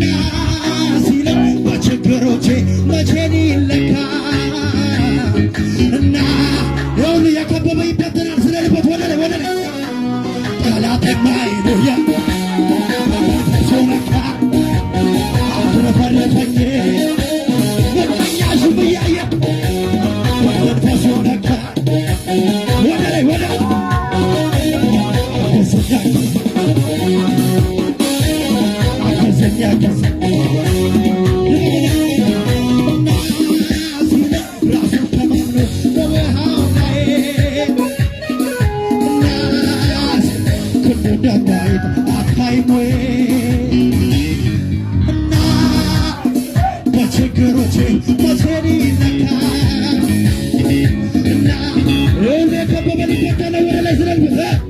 ናሲለ በችግሮቼ መቼ ሊለካ እና ሁሉ የከበበ ይበተናል። ስለልበት ወደ ላይ ጠላት የማይሉያ ሶመካ አትረፈረፈኝ መቀኛ ሹም እያየ ሶነካ ወደ ላይ በችግሮቼ መቼ ሊለካ እና ከበበ ሊበተነ ወደ ላይ ስለልበት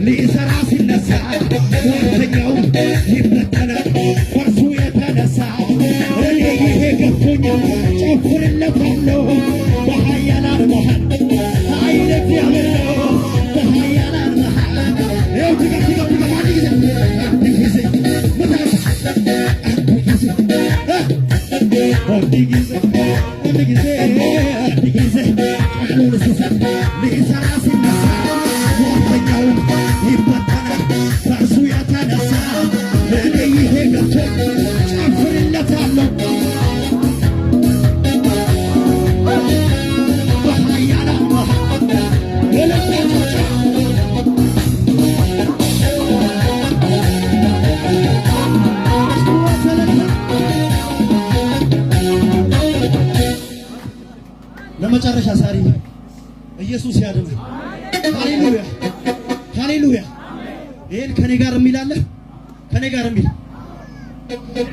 ሊሰራ ሲነሳ ወንጀኛው ይበተናል ከእርሱ የተነሳ እኔ ይሄ ገብቶኛል ጨፍርለታለሁ በኃያላን መሃል ኃይለ እግዚአብሔር ነው በኃያላን መሃል ይኸው ትገብ አንድ ጊዜ ቃሉን ሲሰጥ ሊሰራ ሲነሳ ወንጀኛው ይበተናል ከእርሱ የተነሳ እኔ ይሄ ገብቶኝ ጨፍርለታለሁ በኃያላን መሃል የለባቶች ለመጨረሻ ሳሪ ኢየሱስ ያድናል። ሃሌሉያ ሃሌሉያ። ይሄን ከኔ ጋር የሚላለ ከኔ ጋር የሚል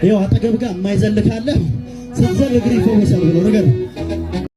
ይኸው አጠገብ ጋር የማይዘልካለ ስትዘል እግር ይፈወሳል ብሎ ነገር